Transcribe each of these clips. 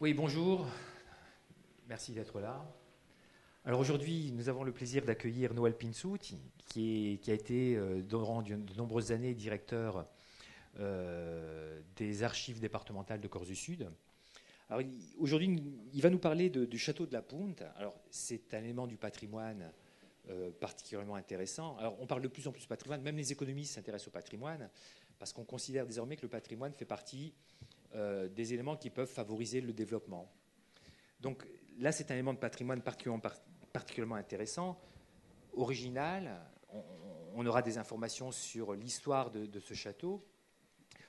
Oui, bonjour. Merci d'être là. Alors aujourd'hui, nous avons le plaisir d'accueillir Noël Pinsou, qui a été durant de nombreuses années directeur des archives départementales de Corse du Sud. Alors aujourd'hui, il va nous parler du château de la Punte. Alors c'est un élément du patrimoine particulièrement intéressant. Alors on parle de plus en plus de patrimoine, même les économistes s'intéressent au patrimoine, parce qu'on considère désormais que le patrimoine fait partie des éléments qui peuvent favoriser le développement. Donc là, c'est un élément de patrimoine particulièrement intéressant, original. On aura des informations sur l'histoire de ce château,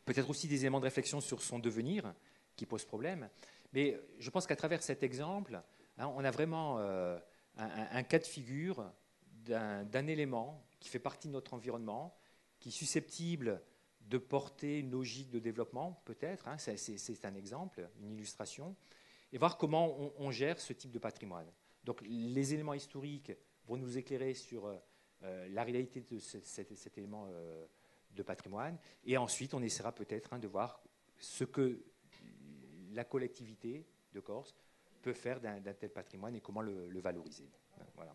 peut-être aussi des éléments de réflexion sur son devenir qui posent problème. Mais je pense qu'à travers cet exemple, on a vraiment un cas de figure d'un élément qui fait partie de notre environnement, qui est susceptible de porter une logique de développement, peut-être. C'est un exemple, une illustration. Et voir comment on gère ce type de patrimoine. Donc les éléments historiques vont nous éclairer sur la réalité de cet élément de patrimoine. Et ensuite, on essaiera peut-être de voir ce que la collectivité de Corse peut faire d'un tel patrimoine et comment le valoriser. Voilà.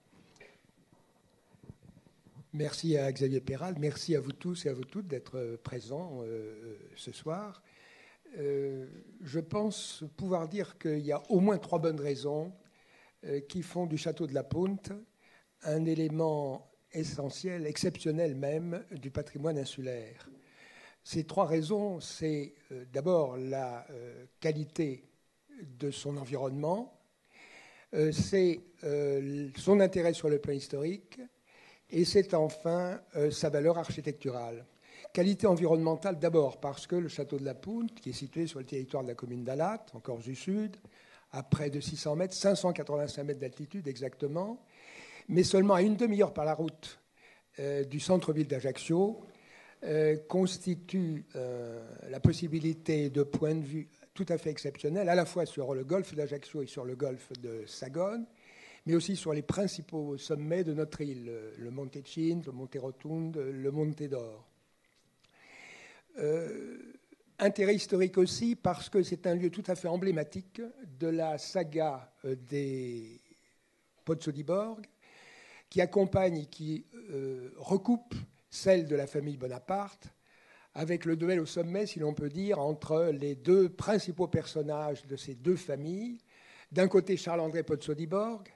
Merci à Xavier Péral, merci à vous tous et à vous toutes d'être présents ce soir. Je pense pouvoir dire qu'il y a au moins 3 bonnes raisons qui font du château de la Punte un élément essentiel, exceptionnel même, du patrimoine insulaire. Ces 3 raisons, c'est d'abord la qualité de son environnement, c'est son intérêt sur le plan historique, et c'est enfin sa valeur architecturale. Qualité environnementale d'abord parce que le château de la Punte, qui est situé sur le territoire de la commune d'Alatte, en Corse du Sud, à près de 600 mètres, 585 mètres d'altitude exactement, mais seulement à une demi-heure par la route du centre-ville d'Ajaccio, constitue la possibilité de points de vue tout à fait exceptionnels, à la fois sur le golfe d'Ajaccio et sur le golfe de Sagone, mais aussi sur les principaux sommets de notre île, le Monte Cin, le Monte Rotunde, le Monte d'Or. Intérêt historique aussi parce que c'est un lieu tout à fait emblématique de la saga des Pozzo di Borg, qui accompagne et qui recoupe celle de la famille Bonaparte, avec le duel au sommet, si l'on peut dire, entre les 2 principaux personnages de ces 2 familles. D'un côté, Charles-André Pozzo di Borg,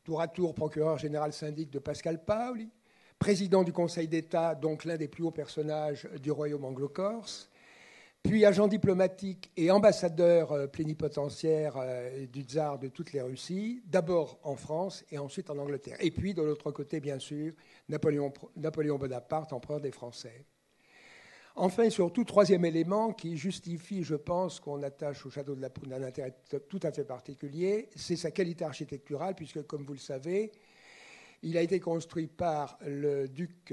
tour à tour procureur général syndic de Pascal Paoli, président du Conseil d'État, donc l'un des plus hauts personnages du royaume anglo-corse, puis agent diplomatique et ambassadeur plénipotentiaire du tsar de toutes les Russies, d'abord en France et ensuite en Angleterre. Et puis, de l'autre côté, bien sûr, Napoléon Bonaparte, empereur des Français. Enfin et surtout, 3e élément qui justifie, je pense, qu'on attache au château de la Punte un intérêt tout à fait particulier, c'est sa qualité architecturale, puisque, comme vous le savez, il a été construit par le duc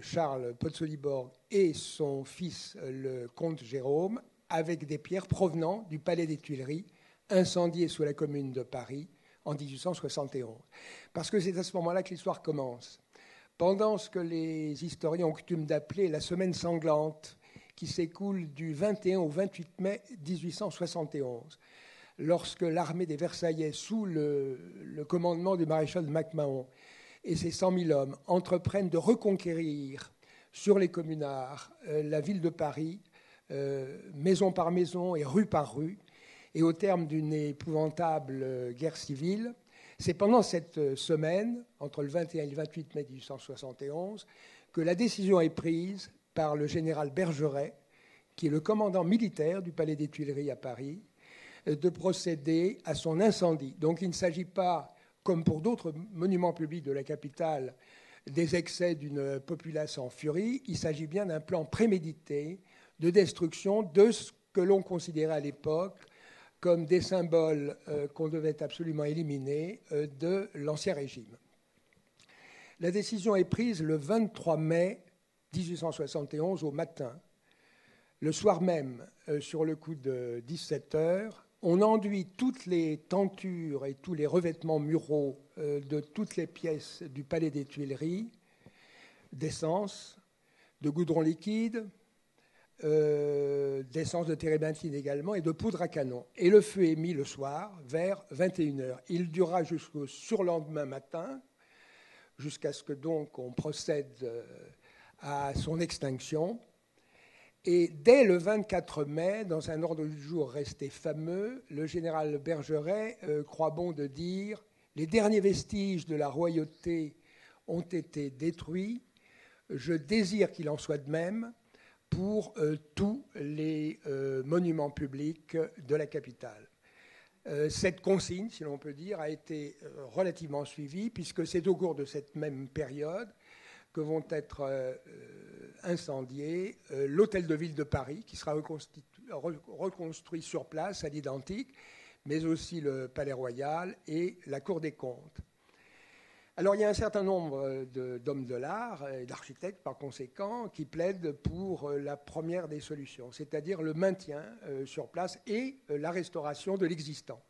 Charles Pozzo di Borg et son fils, le comte Jérôme, avec des pierres provenant du palais des Tuileries, incendié sous la Commune de Paris en 1871. Parce que c'est à ce moment-là que l'histoire commence. Pendant ce que les historiens ont coutume d'appeler la semaine sanglante, qui s'écoule du 21 au 28 mai 1871, lorsque l'armée des Versaillais, sous le commandement du maréchal de MacMahon et ses 100 000 hommes, entreprennent de reconquérir sur les communards la ville de Paris, maison par maison et rue par rue, et au terme d'une épouvantable guerre civile. C'est pendant cette semaine, entre le 21 et le 28 mai 1871, que la décision est prise par le général Bergeret, qui est le commandant militaire du Palais des Tuileries à Paris, de procéder à son incendie. Donc il ne s'agit pas, comme pour d'autres monuments publics de la capitale, des excès d'une populace en furie. Il s'agit bien d'un plan prémédité de destruction de ce que l'on considérait à l'époque comme des symboles qu'on devait absolument éliminer de l'Ancien Régime. La décision est prise le 23 mai 1871 au matin. Le soir même, sur le coup de 17 heures, on enduit toutes les tentures et tous les revêtements muraux de toutes les pièces du Palais des Tuileries d'essence, de goudron liquide, d'essence de térébenthine également et de poudre à canon. Et le feu est mis le soir vers 21h. Il durera jusqu'au surlendemain matin, jusqu'à ce que donc on procède à son extinction. Et dès le 24 mai, dans un ordre du jour resté fameux, le général Bergeret croit bon de dire « Les derniers vestiges de la royauté ont été détruits. Je désire qu'il en soit de même pour tous les monuments publics de la capitale. » Cette consigne, si l'on peut dire, a été relativement suivie, puisque c'est au cours de cette même période que vont être incendiés l'hôtel de ville de Paris, qui sera reconstruit sur place à l'identique, mais aussi le Palais Royal et la Cour des comptes. Alors, il y a un certain nombre d'hommes de l'art et d'architectes, par conséquent, qui plaident pour la première des solutions, c'est-à-dire le maintien sur place et la restauration de l'existant.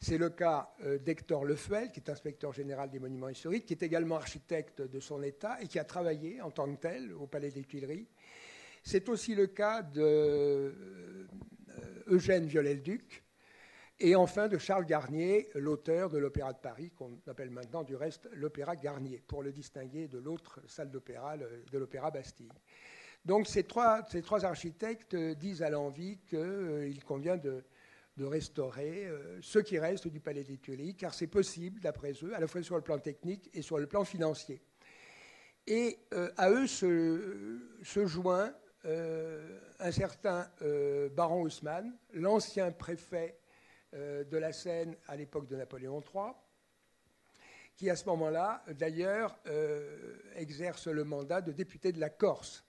C'est le cas d'Hector Lefeuille, qui est inspecteur général des monuments historiques, qui est également architecte de son État et qui a travaillé en tant que tel au Palais des Tuileries. C'est aussi le cas d'Eugène Viollet-le-Duc, et enfin de Charles Garnier, l'auteur de l'Opéra de Paris, qu'on appelle maintenant du reste l'Opéra Garnier, pour le distinguer de l'autre salle d'opéra, de l'Opéra Bastille. Donc ces trois architectes disent à l'envi qu'il convient de restaurer ce qui reste du Palais des Tuileries, car c'est possible, d'après eux, à la fois sur le plan technique et sur le plan financier. Et à eux se joint un certain baron Haussmann, l'ancien préfet de la Seine à l'époque de Napoléon III, qui à ce moment-là, d'ailleurs, exerce le mandat de député de la Corse.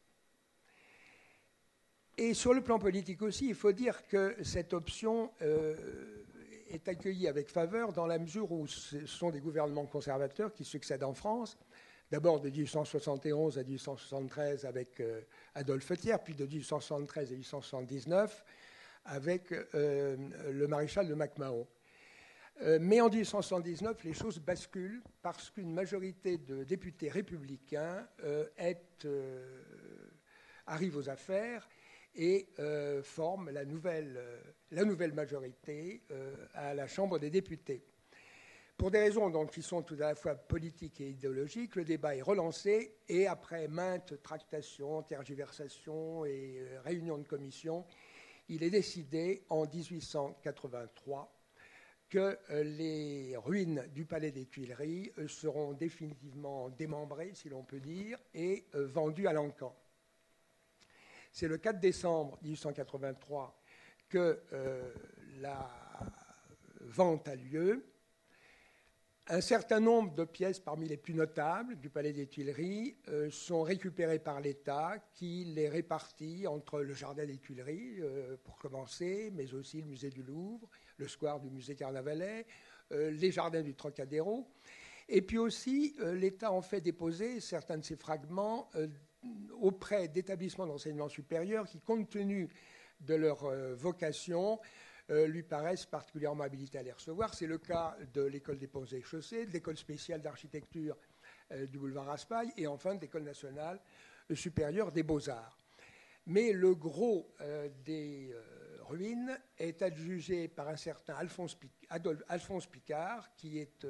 Et sur le plan politique aussi, il faut dire que cette option est accueillie avec faveur dans la mesure où ce sont des gouvernements conservateurs qui succèdent en France, d'abord de 1871 à 1873 avec Adolphe Thiers, puis de 1873 à 1879 avec le maréchal de MacMahon. Mais en 1879, les choses basculent parce qu'une majorité de députés républicains arrive aux affaires et forme la nouvelle majorité à la Chambre des députés. Pour des raisons donc, qui sont tout à la fois politiques et idéologiques, le débat est relancé et après maintes tractations, tergiversations et réunions de commission, il est décidé en 1883 que les ruines du Palais des Tuileries seront définitivement démembrées, si l'on peut dire, et vendues à l'Ancan. C'est le 4 décembre 1883 que la vente a lieu. Un certain nombre de pièces parmi les plus notables du Palais des Tuileries sont récupérées par l'État qui les répartit entre le Jardin des Tuileries, pour commencer, mais aussi le musée du Louvre, le square du musée Carnavalet, les jardins du Trocadéro. Et puis aussi, l'État en fait déposer certains de ces fragments auprès d'établissements d'enseignement supérieur qui, compte tenu de leur vocation, lui paraissent particulièrement habilités à les recevoir. C'est le cas de l'école des ponts et chaussées, de l'école spéciale d'architecture du boulevard Raspail et enfin de l'école nationale supérieure des beaux-arts. Mais le gros des ruines est adjugé par un certain Alphonse Picard, qui est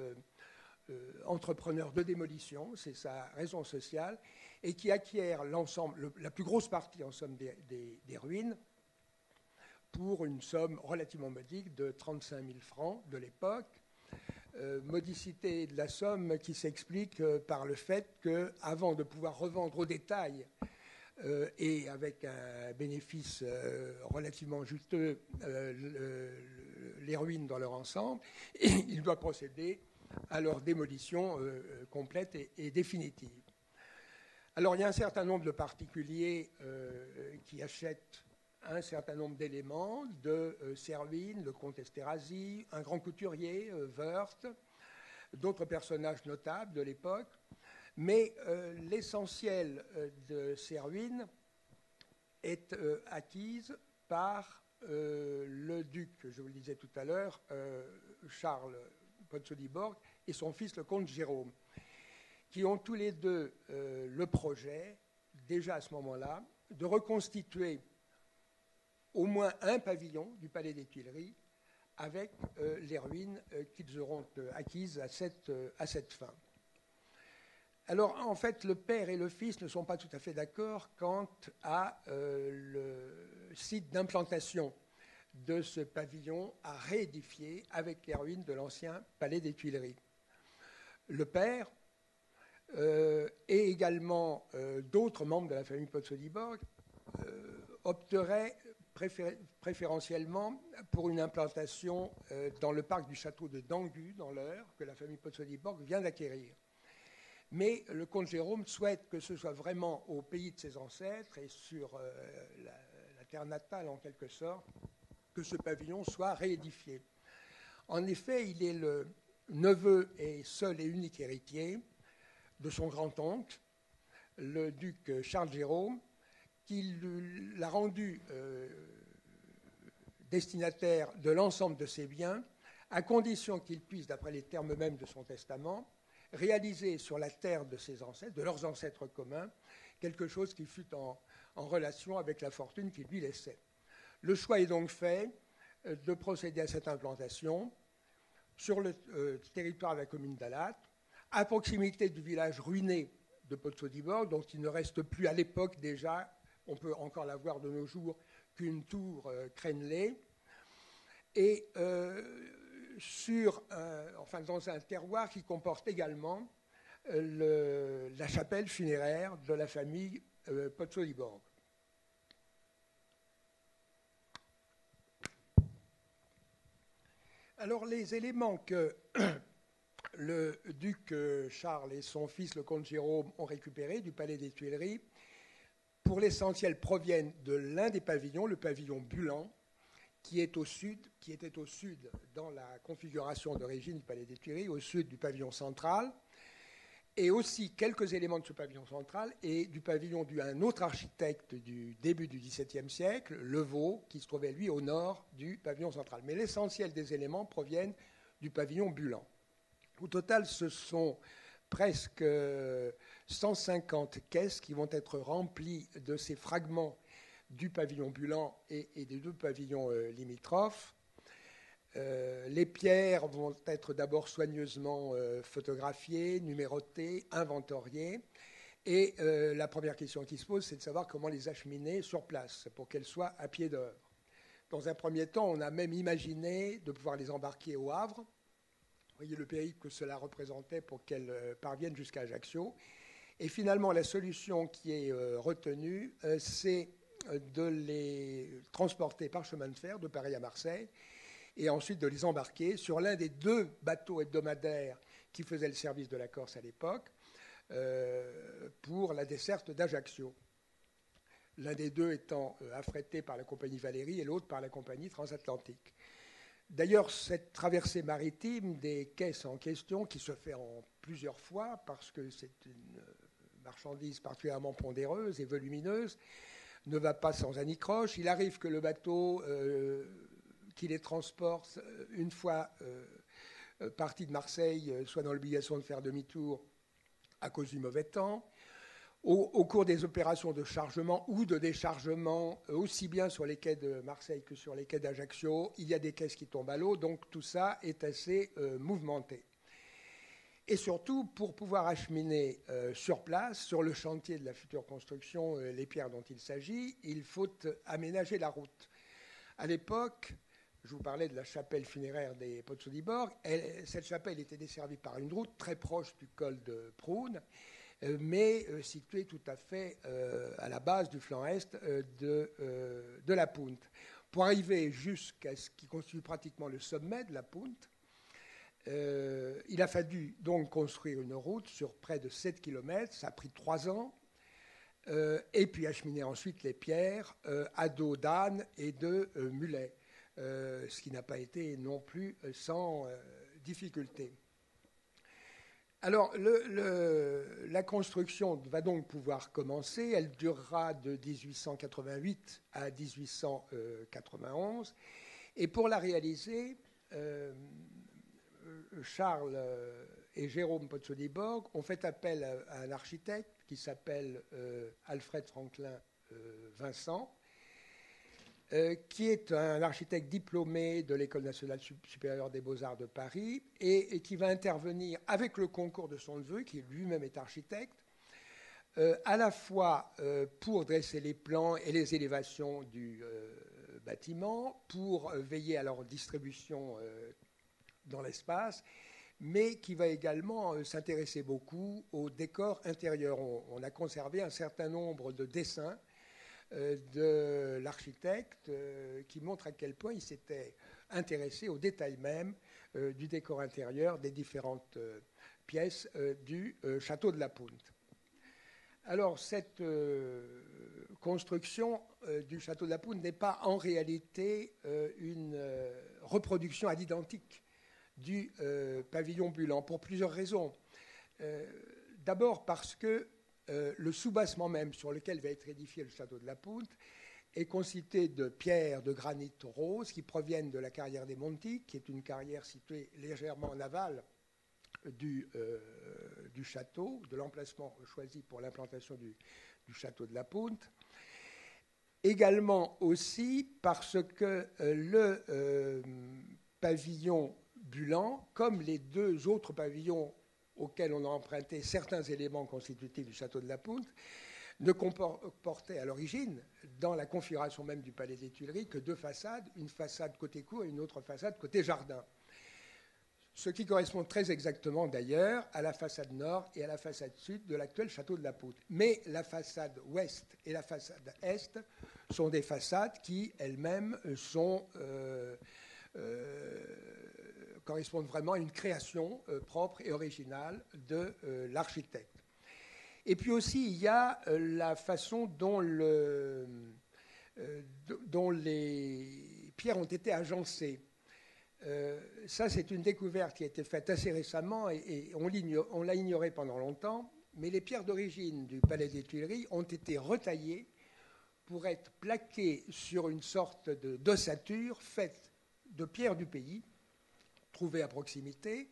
entrepreneur de démolition, c'est sa raison sociale, et qui acquiert l'ensemble, la plus grosse partie en somme des ruines, pour une somme relativement modique de 35 000 francs de l'époque. Modicité de la somme qui s'explique par le fait qu'avant de pouvoir revendre au détail et avec un bénéfice relativement juteux les ruines dans leur ensemble, il doit procéder à leur démolition complète et définitive. Alors il y a un certain nombre de particuliers qui achètent un certain nombre d'éléments de Servine, le comte Esterhazy, un grand couturier, Wörth, d'autres personnages notables de l'époque. Mais l'essentiel de Servine est acquise par le duc, je vous le disais tout à l'heure, Charles Pontchartrain et son fils, le comte Jérôme, qui ont tous les deux le projet, déjà à ce moment-là, de reconstituer au moins un pavillon du Palais des Tuileries avec les ruines qu'ils auront acquises à cette fin. Alors, en fait, le père et le fils ne sont pas tout à fait d'accord quant à le site d'implantation de ce pavillon à réédifier avec les ruines de l'ancien Palais des Tuileries. Le père et également d'autres membres de la famille Pozzoliborg opteraient préférentiellement pour une implantation dans le parc du château de Dangu, dans l'Eure, que la famille Pozzoliborg vient d'acquérir. Mais le comte Jérôme souhaite que ce soit vraiment au pays de ses ancêtres et sur la terre natale, en quelque sorte, que ce pavillon soit réédifié. En effet, il est le neveu et seul et unique héritier de son grand-oncle, le duc Charles Jérôme, qui l'a rendu destinataire de l'ensemble de ses biens, à condition qu'il puisse, d'après les termes mêmes de son testament, réaliser sur la terre de ses ancêtres, de leurs ancêtres communs, quelque chose qui fût en relation avec la fortune qu'il lui laissait. Le choix est donc fait de procéder à cette implantation sur le territoire de la commune d'Alat, à proximité du village ruiné de Pozzoliborg, dont il ne reste plus à l'époque déjà, on peut encore la voir de nos jours, qu'une tour crénelée, et dans un terroir qui comporte également la chapelle funéraire de la famille Pozzoliborg. Alors, les éléments que le duc Charles et son fils, le comte Jérôme, ont récupérés du Palais des Tuileries, pour l'essentiel, proviennent de l'un des pavillons, le pavillon Bulan, qui était au sud dans la configuration d'origine du Palais des Tuileries, au sud du pavillon central, et aussi quelques éléments de ce pavillon central et du pavillon d'un autre architecte du début du XVIIe siècle, Levaux, qui se trouvait, lui, au nord du pavillon central. Mais l'essentiel des éléments proviennent du pavillon Bulan. Au total, ce sont presque 150 caisses qui vont être remplies de ces fragments du pavillon Bulan et des deux pavillons limitrophes. Les pierres vont être d'abord soigneusement photographiées, numérotées, inventoriées. Et la première question qui se pose, c'est de savoir comment les acheminer sur place pour qu'elles soient à pied d'œuvre. Dans un premier temps, on a même imaginé de pouvoir les embarquer au Havre. Vous voyez le périple que cela représentait pour qu'elles parviennent jusqu'à Ajaccio. Et finalement, la solution qui est retenue, c'est de les transporter par chemin de fer de Paris à Marseille et ensuite de les embarquer sur l'un des deux bateaux hebdomadaires qui faisaient le service de la Corse à l'époque pour la desserte d'Ajaccio. L'un des deux étant affrété par la compagnie Valérie et l'autre par la compagnie transatlantique. D'ailleurs, cette traversée maritime des caisses en question, qui se fait en plusieurs fois parce que c'est une marchandise particulièrement pondéreuse et volumineuse, ne va pas sans anicroche. Il arrive que le bateau qui les transporte, une fois parti de Marseille, soit dans l'obligation de faire demi-tour à cause du mauvais temps. Au cours des opérations de chargement ou de déchargement, aussi bien sur les quais de Marseille que sur les quais d'Ajaccio, il y a des caisses qui tombent à l'eau, donc tout ça est assez mouvementé. Et surtout, pour pouvoir acheminer sur place, sur le chantier de la future construction, les pierres dont il s'agit, il faut aménager la route. À l'époque, je vous parlais de la chapelle funéraire des Pozzoliborg. Cette chapelle était desservie par une route très proche du col de Prunes, mais située tout à fait à la base du flanc est de la Punte. Pour arriver jusqu'à ce qui constitue pratiquement le sommet de la Punte, il a fallu donc construire une route sur près de 7 km, ça a pris 3 ans, et puis acheminer ensuite les pierres à dos d'âne et de mulets, ce qui n'a pas été non plus sans difficulté. Alors, la construction va donc pouvoir commencer. Elle durera de 1888 à 1891. Et pour la réaliser, Charles et Jérôme Pozzoliborg ont fait appel à un architecte qui s'appelle Alfred Franklin Vincent, qui est un architecte diplômé de l'École nationale supérieure des beaux-arts de Paris et qui va intervenir avec le concours de son neveu, qui lui-même est architecte, à la fois pour dresser les plans et les élévations du bâtiment, pour veiller à leur distribution dans l'espace, mais qui va également s'intéresser beaucoup au décor intérieur. On a conservé un certain nombre de dessins de l'architecte qui montrent à quel point il s'était intéressé aux détails même du décor intérieur des différentes pièces du château de la Punte. Alors, cette construction du château de la Punte n'est pas en réalité une reproduction à l'identique du pavillon Bulan, pour plusieurs raisons. D'abord parce que le soubassement même sur lequel va être édifié le château de la Punte est constitué de pierres de granit rose qui proviennent de la carrière des Monti, qui est une carrière située légèrement en aval du château, de l'emplacement choisi pour l'implantation du château de la Punte. Également aussi parce que le pavillon Bulan, comme les deux autres pavillons auxquels on a emprunté certains éléments constitutifs du château de la Punte, ne comportait à l'origine, dans la configuration même du palais des Tuileries, que deux façades, une façade côté cour et une autre façade côté jardin. Ce qui correspond très exactement d'ailleurs à la façade nord et à la façade sud de l'actuel château de la Punte. Mais la façade ouest et la façade est sont des façades qui elles-mêmes correspondent vraiment à une création propre et originale de l'architecte. Et puis aussi, il y a la façon dont les pierres ont été agencées. Ça, c'est une découverte qui a été faite assez récemment et on l'a ignoré pendant longtemps, mais les pierres d'origine du Palais des Tuileries ont été retaillées pour être plaquées sur une sorte d'ossature faite de pierres du pays, trouvées à proximité,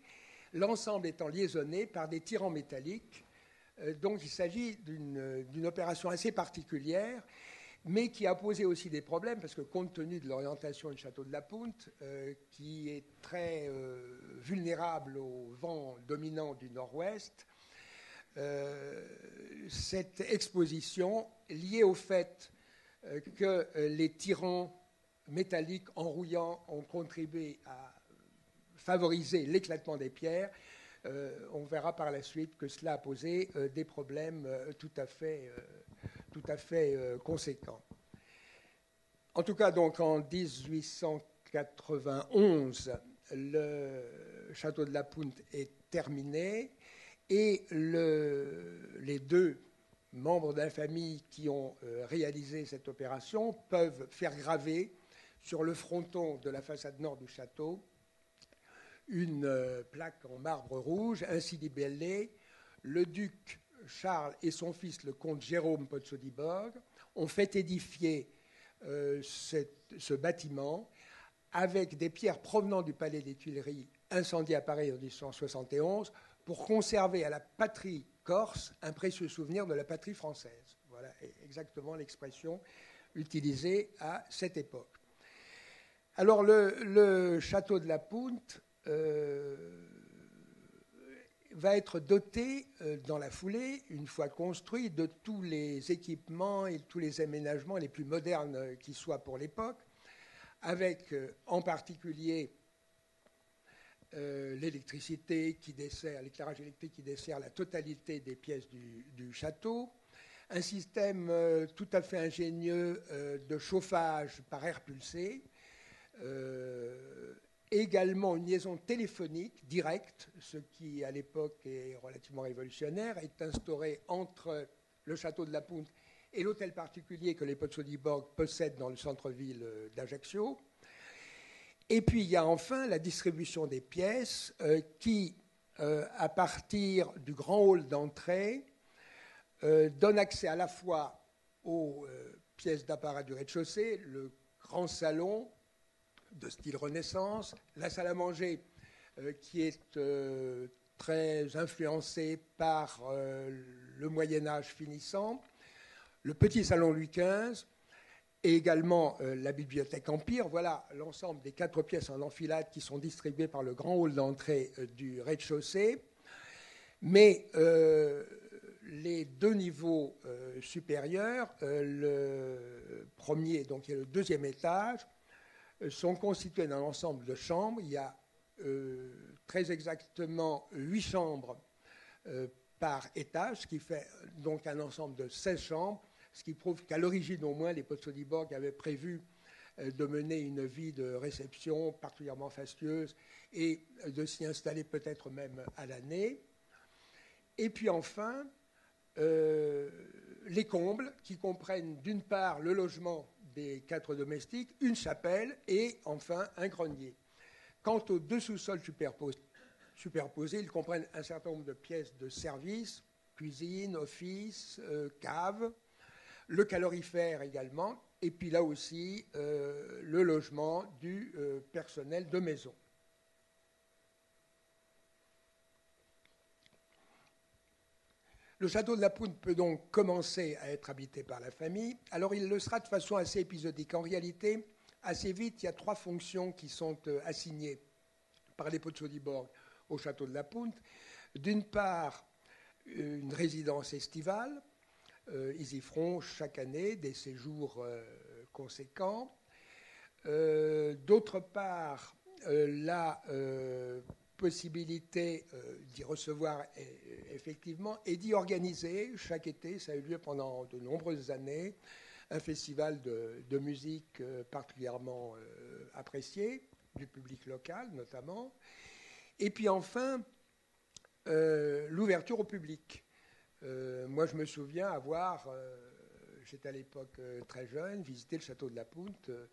l'ensemble étant liaisonné par des tirants métalliques. Donc il s'agit d'une opération assez particulière, mais qui a posé aussi des problèmes, parce que compte tenu de l'orientation du château de la Punte, qui est très vulnérable au vent dominant du nord-ouest, cette exposition, liée au fait que les tirants métalliques enrouillants ont contribué à favoriser l'éclatement des pierres, on verra par la suite que cela a posé des problèmes tout à fait conséquents. En tout cas, donc, en 1891, le château de la Punte est terminé et les deux membres de la famille qui ont réalisé cette opération peuvent faire graver sur le fronton de la façade nord du château une plaque en marbre rouge, ainsi libellée: le duc Charles et son fils, le comte Jérôme Pozzo di Borg, ont fait édifier ce bâtiment avec des pierres provenant du palais des Tuileries, incendié à Paris en 1871, pour conserver à la patrie corse un précieux souvenir de la patrie française. Voilà exactement l'expression utilisée à cette époque. Alors le château de la Punte va être doté dans la foulée, une fois construit, de tous les équipements et tous les aménagements les plus modernes qui soient pour l'époque, avec en particulier l'électricité l'éclairage électrique qui dessert la totalité des pièces du château, un système tout à fait ingénieux de chauffage par air pulsé, également une liaison téléphonique directe, ce qui à l'époque est relativement révolutionnaire, est instauré entre le château de la Punte et l'hôtel particulier que les Pozzo di Borg possèdent dans le centre-ville d'Ajaccio. Et puis il y a enfin la distribution des pièces qui, à partir du grand hall d'entrée, donne accès à la fois aux pièces d'apparat du rez-de-chaussée, le grand salon de style Renaissance, la salle à manger qui est très influencée par le Moyen-Âge finissant, le petit salon Louis XV et également la bibliothèque Empire. Voilà l'ensemble des 4 pièces en enfilade qui sont distribuées par le grand hall d'entrée du rez-de-chaussée. Mais les 2 niveaux supérieurs, le premier donc, et le 2e étage, sont constitués d'un ensemble de chambres. Il y a très exactement 8 chambres par étage, ce qui fait donc un ensemble de 16 chambres, ce qui prouve qu'à l'origine au moins, les Potsdam avaient prévu de mener une vie de réception particulièrement fastueuse et de s'y installer peut-être même à l'année. Et puis enfin, les combles qui comprennent d'une part le logement des 4 domestiques, une chapelle et enfin un grenier. Quant aux 2 sous-sols superposés, ils comprennent un certain nombre de pièces de service, cuisine, office, cave, le calorifère également, et puis là aussi le logement du personnel de maison. Le château de la Poudre peut donc commencer à être habité par la famille. Alors il le sera de façon assez épisodique. En réalité, assez vite, il y a 3 fonctions qui sont assignées par les Potsdam au château de la Poudre. D'une part, une résidence estivale. Ils y feront chaque année des séjours conséquents. D'autre part, la possibilité d'y recevoir effectivement et d'y organiser chaque été, ça a eu lieu pendant de nombreuses années, un festival de musique particulièrement apprécié, du public local notamment. Et puis enfin, l'ouverture au public. Moi, je me souviens avoir, j'étais à l'époque très jeune, visité le château de la Poudre,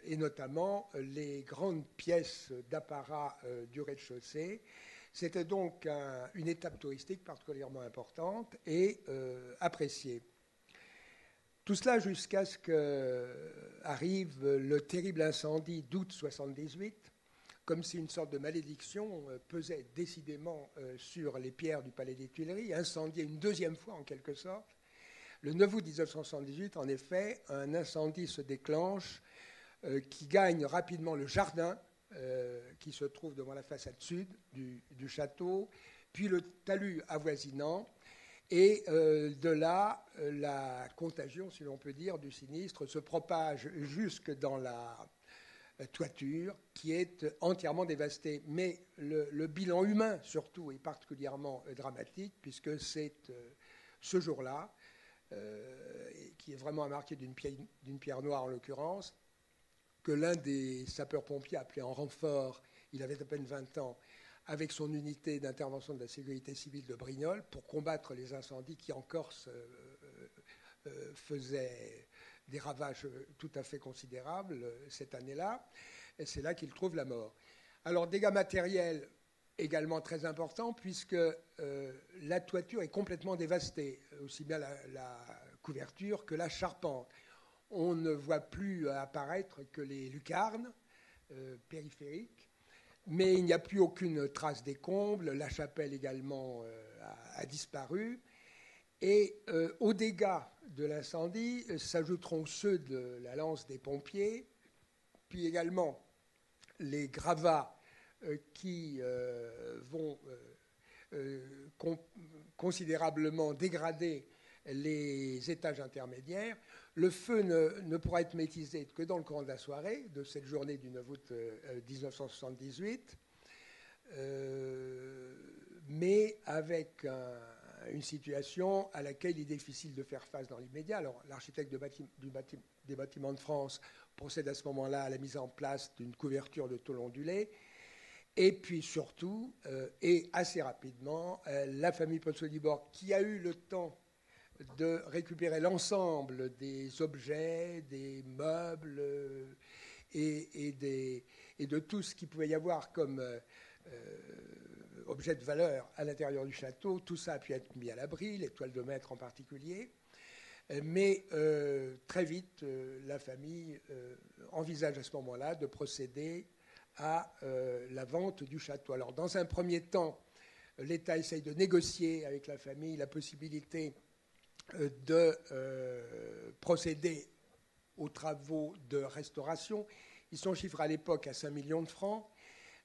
et notamment les grandes pièces d'apparat du rez-de-chaussée. C'était donc une étape touristique particulièrement importante et appréciée. Tout cela jusqu'à ce qu'arrive le terrible incendie d'août 1978, comme si une sorte de malédiction pesait décidément sur les pierres du Palais des Tuileries, incendié une 2e fois en quelque sorte. Le 9 août 1978, en effet, un incendie se déclenche qui gagne rapidement le jardin qui se trouve devant la façade sud du château, puis le talus avoisinant. Et de là, la contagion, si l'on peut dire, du sinistre se propage jusque dans la toiture qui est entièrement dévastée. Mais le bilan humain, surtout, est particulièrement dramatique puisque c'est ce jour-là, qui est vraiment marqué d'une pierre noire en l'occurrence, que l'un des sapeurs-pompiers appelé en renfort, il avait à peine 20 ans, avec son unité d'intervention de la sécurité civile de Brignoles, pour combattre les incendies qui en Corse faisaient des ravages tout à fait considérables cette année-là. Et c'est là qu'il trouve la mort. Alors, dégâts matériels également très importants, puisque la toiture est complètement dévastée, aussi bien la couverture que la charpente. On ne voit plus apparaître que les lucarnes périphériques, mais il n'y a plus aucune trace des combles. La chapelle également a disparu. Et aux dégâts de l'incendie s'ajouteront ceux de la lance des pompiers, puis également les gravats qui vont considérablement dégrader les étages intermédiaires. Le feu ne pourra être maîtrisé que dans le courant de la soirée de cette journée du 9 août 1978, mais avec une situation à laquelle il est difficile de faire face dans l'immédiat. Alors, l'architecte des bâtiments de France procède à ce moment-là à la mise en place d'une couverture de tôle ondulée. Et puis surtout, et assez rapidement, la famille Potsdam, qui a eu le temps de récupérer l'ensemble des objets, des meubles et de tout ce qu'il pouvait y avoir comme objet de valeur à l'intérieur du château. Tout ça a pu être mis à l'abri, les toiles de maître en particulier. Mais très vite, la famille envisage à ce moment-là de procéder à la vente du château. Alors, dans un premier temps, l'État essaye de négocier avec la famille la possibilité de procéder aux travaux de restauration. Ils sont chiffrés à l'époque à 5 millions de francs.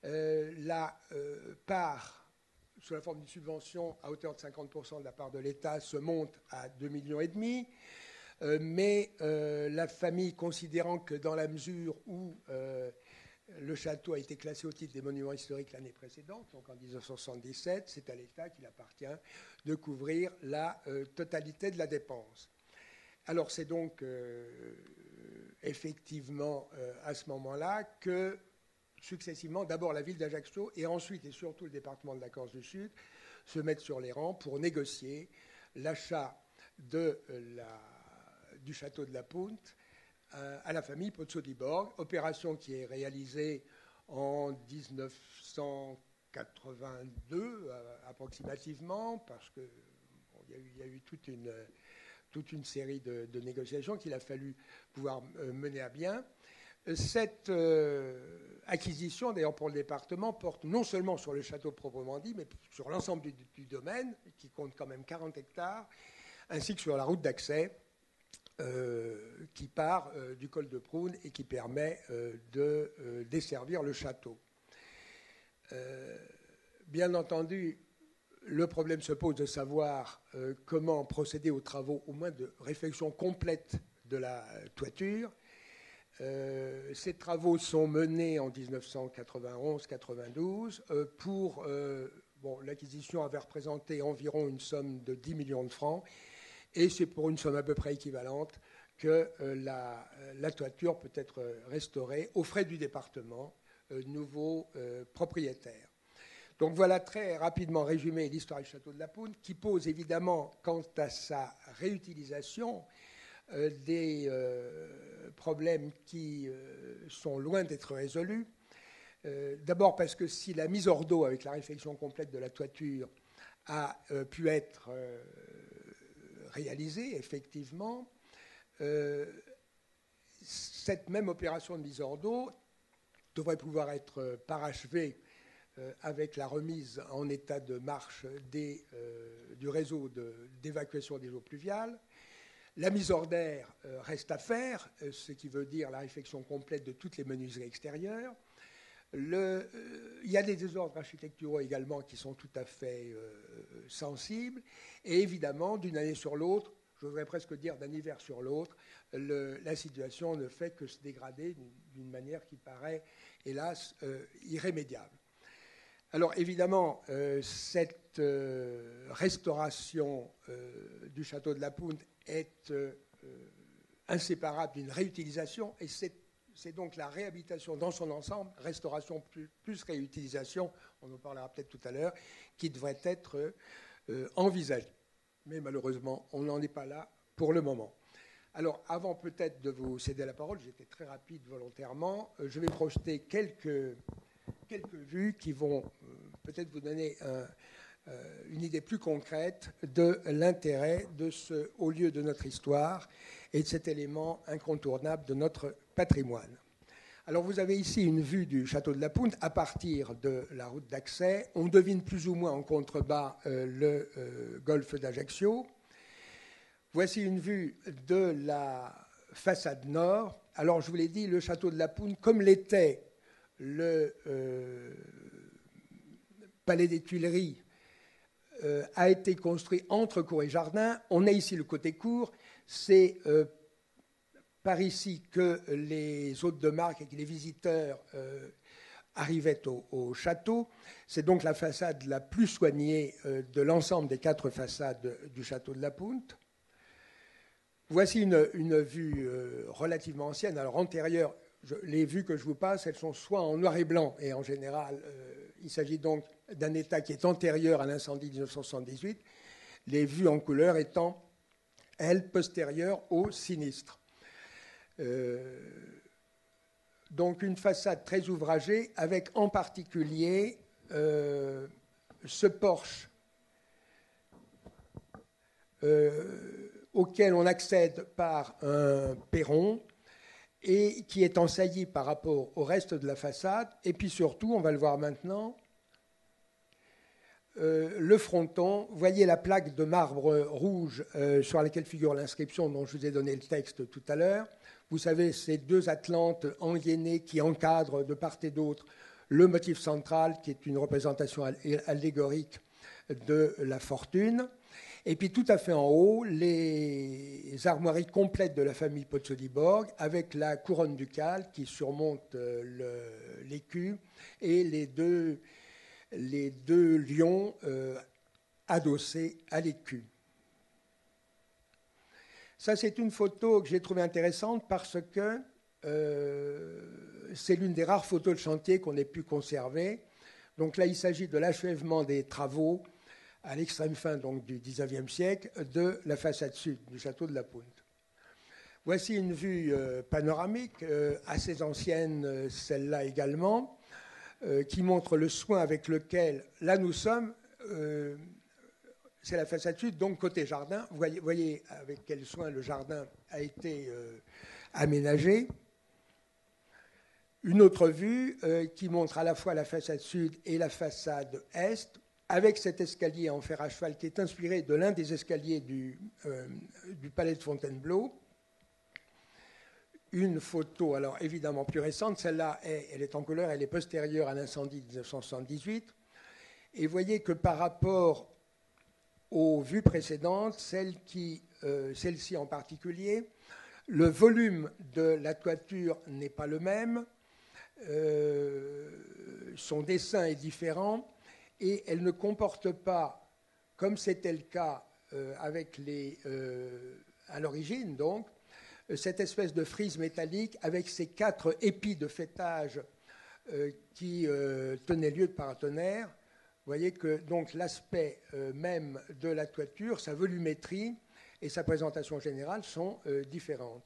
La part, sous la forme d'une subvention à hauteur de 50% de la part de l'État, se monte à 2,5 millions. Mais la famille, considérant que dans la mesure où le château a été classé au titre des monuments historiques l'année précédente, donc en 1977, c'est à l'État qu'il appartient de couvrir la totalité de la dépense. Alors c'est donc effectivement à ce moment-là que successivement, d'abord la ville d'Ajaccio et ensuite et surtout le département de la Corse du Sud se mettent sur les rangs pour négocier l'achat du château de la Punte à la famille Pozzo-di-Borg, opération qui est réalisée en 1982 approximativement, parce qu'il y a eu toute une série de négociations qu'il a fallu pouvoir mener à bien. Cette acquisition, d'ailleurs pour le département, porte non seulement sur le château proprement dit, mais sur l'ensemble du domaine, qui compte quand même 40 hectares, ainsi que sur la route d'accès qui part du col de Prugne et qui permet de desservir le château. Bien entendu, le problème se pose de savoir comment procéder aux travaux, au moins de réflexion complète de la toiture. Ces travaux sont menés en 1991-92 pour... l'acquisition avait représenté environ une somme de 10 millions de francs. Et c'est pour une somme à peu près équivalente que la toiture peut être restaurée aux frais du département, nouveau propriétaire. Donc voilà très rapidement résumé l'histoire du château de la Punte, qui pose évidemment, quant à sa réutilisation, des problèmes qui sont loin d'être résolus. D'abord parce que si la mise hors d'eau avec la réfection complète de la toiture a pu être réalisée, effectivement, cette même opération de mise hors d'eau devrait pouvoir être parachevée avec la remise en état de marche du réseau d'évacuation des eaux pluviales. La mise hors d'air reste à faire, ce qui veut dire la réfection complète de toutes les menuiseries extérieures. Il y a des désordres architecturaux également qui sont tout à fait sensibles. Et évidemment, d'une année sur l'autre, je voudrais presque dire d'un hiver sur l'autre, la situation ne fait que se dégrader d'une manière qui paraît, hélas, irrémédiable. Alors évidemment, cette restauration du château de la Punte est inséparable d'une réutilisation, et c'est donc la réhabilitation dans son ensemble, restauration plus réutilisation, on en parlera peut-être tout à l'heure, qui devrait être envisagée. Mais malheureusement, on n'en est pas là pour le moment. Alors, avant peut-être de vous céder la parole, j'étais très rapide volontairement, je vais projeter quelques vues qui vont peut-être vous donner une idée plus concrète de l'intérêt de ce haut lieu de notre histoire et de cet élément incontournable de notre patrimoine. Alors vous avez ici une vue du château de la Punte à partir de la route d'accès. On devine plus ou moins en contrebas le golfe d'Ajaccio. Voici une vue de la façade nord. Alors je vous l'ai dit, le château de la Punte, comme l'était le palais des Tuileries, a été construit entre cour et jardin. On a ici le côté cour. C'est par ici que les hôtes de marque et que les visiteurs arrivaient au château. C'est donc la façade la plus soignée de l'ensemble des 4 façades du château de la Punte. Voici une vue relativement ancienne, alors antérieure. Les vues que je vous passe, elles sont soit en noir et blanc, et en général, il s'agit donc d'un état qui est antérieur à l'incendie de 1978, les vues en couleur étant, elles, postérieures au sinistre. Donc une façade très ouvragée, avec en particulier ce porche auquel on accède par un perron, et qui est ensailli par rapport au reste de la façade. Et puis surtout, on va le voir maintenant, le fronton. Vous voyez la plaque de marbre rouge sur laquelle figure l'inscription dont je vous ai donné le texte tout à l'heure. Vous savez, ces deux Atlantes engainés qui encadrent de part et d'autre le motif central, qui est une représentation allégorique de la fortune. Et puis tout à fait en haut, les armoiries complètes de la famille Pozzoliborg, avec la couronne ducale qui surmonte l'écu et les deux lions adossés à l'écu. Ça, c'est une photo que j'ai trouvée intéressante parce que c'est l'une des rares photos de chantier qu'on ait pu conserver. Donc là, il s'agit de l'achèvement des travaux à l'extrême fin donc, du XIXe siècle de la façade sud du château de la Punte. Voici une vue panoramique, assez ancienne, celle-là également, qui montre le soin avec lequel, là nous sommes, c'est la façade sud, donc côté jardin. Vous voyez avec quel soin le jardin a été aménagé. Une autre vue qui montre à la fois la façade sud et la façade est, avec cet escalier en fer à cheval qui est inspiré de l'un des escaliers du palais de Fontainebleau. Une photo, alors évidemment plus récente, celle-là, elle est en couleur, elle est postérieure à l'incendie de 1978. Et vous voyez que par rapport aux vues précédentes, celle-ci en particulier, le volume de la toiture n'est pas le même, son dessin est différent, et elle ne comporte pas, comme c'était le cas à l'origine, donc, cette espèce de frise métallique avec ces 4 épis de faîtage qui tenaient lieu de paratonnerre. Vous voyez que donc l'aspect même de la toiture, sa volumétrie et sa présentation générale sont différentes.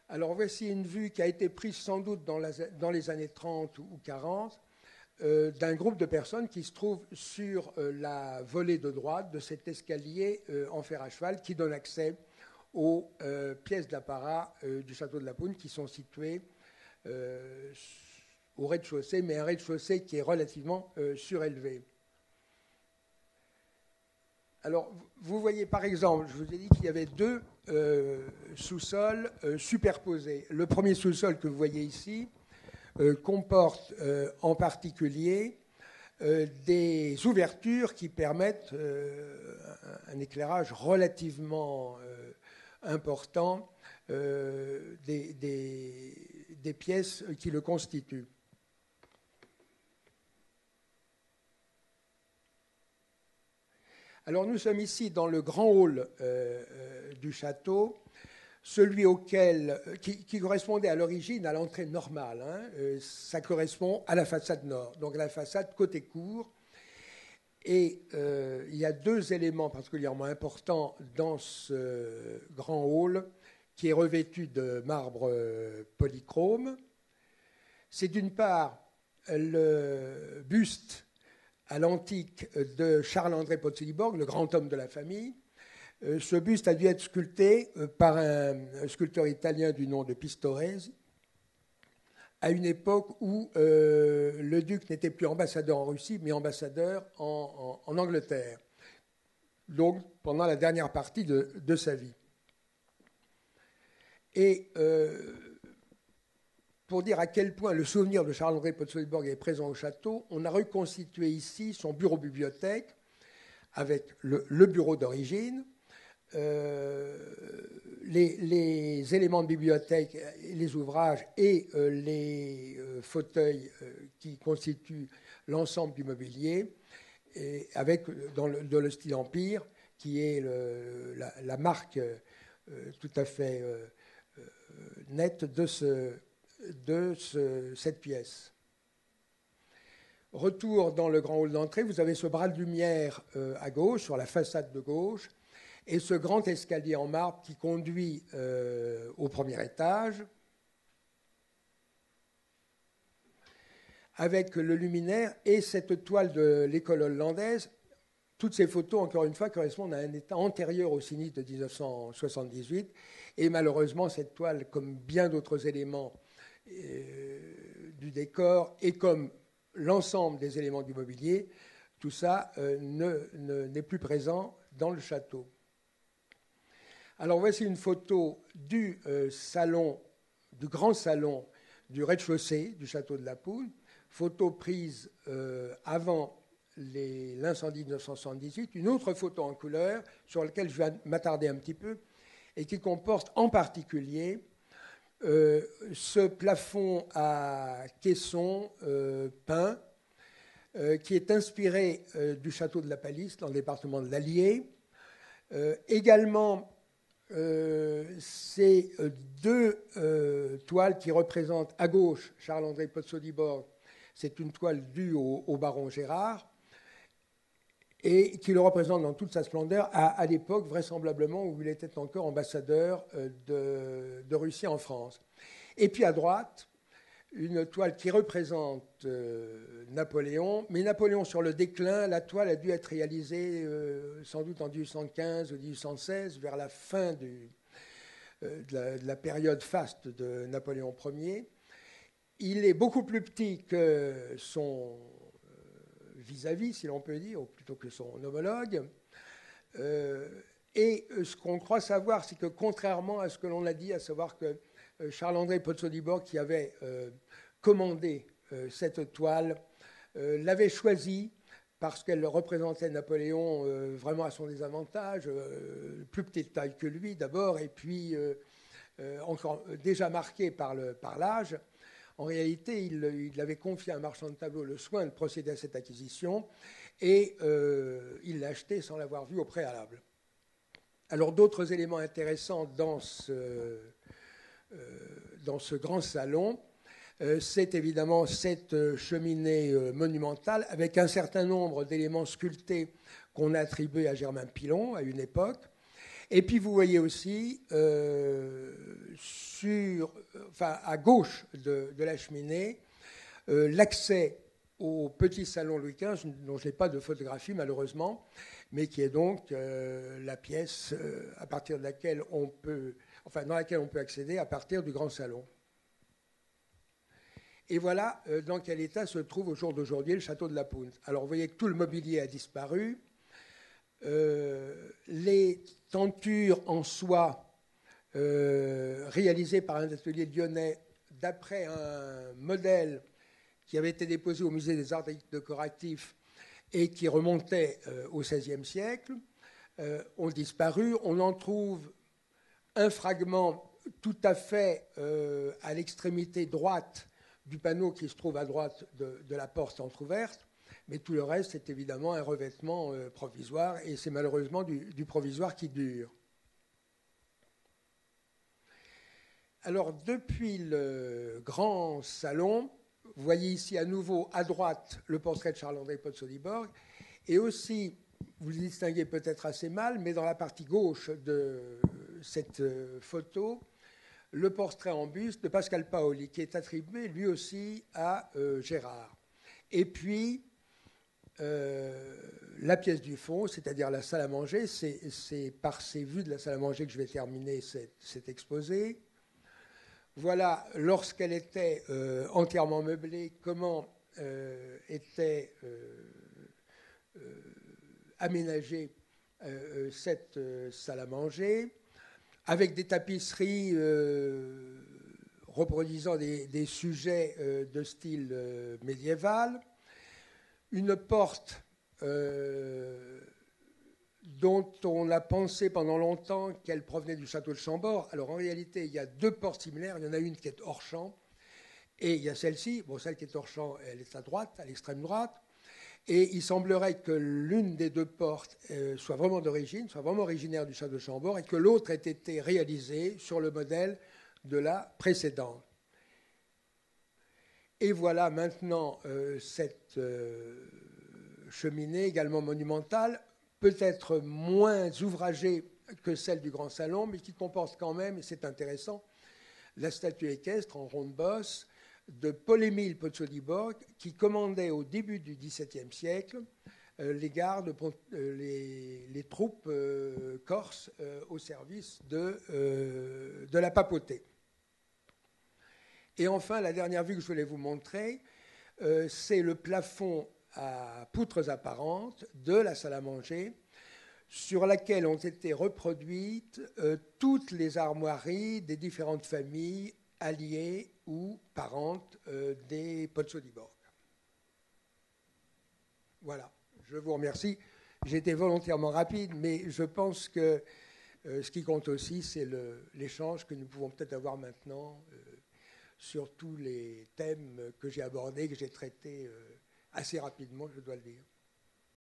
Alors voici une vue qui a été prise sans doute dans les années 30 ou 40 d'un groupe de personnes qui se trouvent sur la volée de droite de cet escalier en fer à cheval qui donne accès aux pièces d'apparat du château de la Punte qui sont situées au rez-de-chaussée, mais un rez-de-chaussée qui est relativement surélevé. Alors, vous voyez par exemple, je vous ai dit qu'il y avait 2 sous-sols superposés. Le premier sous-sol que vous voyez ici comporte en particulier des ouvertures qui permettent un éclairage relativement important des pièces qui le constituent. Alors nous sommes ici dans le grand hall du château, celui qui correspondait à l'origine à l'entrée normale. Ça correspond à la façade nord, donc la façade côté cour. Et il y a 2 éléments particulièrement importants dans ce grand hall qui est revêtu de marbre polychrome. C'est d'une part le buste à l'antique de Charles-André Pozzoliborg, le grand homme de la famille. Ce buste a dû être sculpté par un sculpteur italien du nom de Pistoresi, à une époque où le duc n'était plus ambassadeur en Russie, mais ambassadeur en Angleterre, donc pendant la dernière partie de sa vie. Et pour dire à quel point le souvenir de Charles-André Pozzoliborg est présent au château, on a reconstitué ici son bureau-bibliothèque avec le bureau d'origine, les éléments de bibliothèque, les ouvrages et les fauteuils qui constituent l'ensemble du mobilier, et avec dans le style Empire, qui est la marque tout à fait nette de cette pièce. Retour dans le grand hall d'entrée, vous avez ce bras de lumière à gauche, sur la façade de gauche, et ce grand escalier en marbre qui conduit au premier étage, avec le luminaire et cette toile de l'école hollandaise. Toutes ces photos, encore une fois, correspondent à un état antérieur au sinistre de 1978, et malheureusement, cette toile, comme bien d'autres éléments du décor et comme l'ensemble des éléments du mobilier, tout ça n'est plus présent dans le château. Alors voici une photo du grand salon du rez-de-chaussée du château de la Poule, photo prise avant l'incendie de 1978, une autre photo en couleur sur laquelle je vais m'attarder un petit peu et qui comporte en particulier ce plafond à caisson peint qui est inspiré du château de la Palisse dans le département de l'Allier. Également, ces deux toiles qui représentent à gauche Charles-André Pozzo-di-Borg, c'est une toile due au baron Gérard et qui le représente dans toute sa splendeur à l'époque vraisemblablement où il était encore ambassadeur de Russie en France. Et puis à droite, une toile qui représente Napoléon, mais Napoléon sur le déclin, la toile a dû être réalisée sans doute en 1815 ou 1816, vers la fin de la période faste de Napoléon Ier. Il est beaucoup plus petit que son vis-à-vis, si l'on peut dire, ou plutôt que son homologue. Et ce qu'on croit savoir, c'est que contrairement à ce que l'on a dit, à savoir que Charles-André Pozzo-di-Borg, qui avait commandé cette toile, l'avait choisie parce qu'elle représentait Napoléon vraiment à son désavantage, plus petite taille que lui d'abord, et puis encore déjà marqué par l'âge. En réalité, il avait confié à un marchand de tableaux le soin de procéder à cette acquisition et il l'a acheté sans l'avoir vu au préalable. Alors d'autres éléments intéressants dans ce grand salon, c'est évidemment cette cheminée monumentale avec un certain nombre d'éléments sculptés qu'on a attribués à Germain Pilon à une époque. Et puis vous voyez aussi à gauche de la cheminée l'accès au petit salon Louis XV, dont je n'ai pas de photographie malheureusement, mais qui est donc la pièce à partir de laquelle dans laquelle on peut accéder à partir du grand salon. Et voilà dans quel état se trouve au jour d'aujourd'hui le château de la Poule. Alors vous voyez que tout le mobilier a disparu. Les tentures en soie réalisées par un atelier lyonnais d'après un modèle qui avait été déposé au musée des arts décoratifs et qui remontait au XVIe siècle ont disparu. On en trouve un fragment tout à fait à l'extrémité droite du panneau qui se trouve à droite de la porte entrouverte, mais tout le reste est évidemment un revêtement provisoire, et c'est malheureusement du provisoire qui dure. Alors, depuis le grand salon, vous voyez ici à nouveau à droite le portrait de Charles-André Pozzo-di-Borg, et aussi, vous le distinguez peut-être assez mal, mais dans la partie gauche de cette photo, le portrait en buste de Pascal Paoli, qui est attribué lui aussi à Gérard. Et puis, la pièce du fond, c'est-à-dire la salle à manger, c'est par ces vues de la salle à manger que je vais terminer cet exposé. Voilà, lorsqu'elle était entièrement meublée, comment était aménagée cette salle à manger, avec des tapisseries reproduisant des sujets de style médiéval, une porte dont on a pensé pendant longtemps qu'elle provenait du château de Chambord. Alors en réalité, il y a deux portes similaires. Il y en a une qui est hors champ, et il y a celle-ci. Bon, celle qui est hors champ, elle est à droite, à l'extrême droite. Et il semblerait que l'une des deux portes soit vraiment d'origine, soit vraiment originaire du château de Chambord, et que l'autre ait été réalisée sur le modèle de la précédente. Et voilà maintenant cette cheminée également monumentale, peut-être moins ouvragée que celle du Grand Salon, mais qui comporte quand même, et c'est intéressant, la statue équestre en ronde bosse de Paul-Émile Pozzo-di-Borg, qui commandait au début du XVIIe siècle les gardes, les troupes corses au service de la papauté. Et enfin, la dernière vue que je voulais vous montrer, c'est le plafond à poutres apparentes de la salle à manger, sur laquelle ont été reproduites toutes les armoiries des différentes familles alliées ou parentes des Pozzoliborg. Voilà, je vous remercie. J'ai été volontairement rapide, mais je pense que ce qui compte aussi, c'est l'échange que nous pouvons peut-être avoir maintenant sur tous les thèmes que j'ai abordés, que j'ai traités assez rapidement, je dois le dire.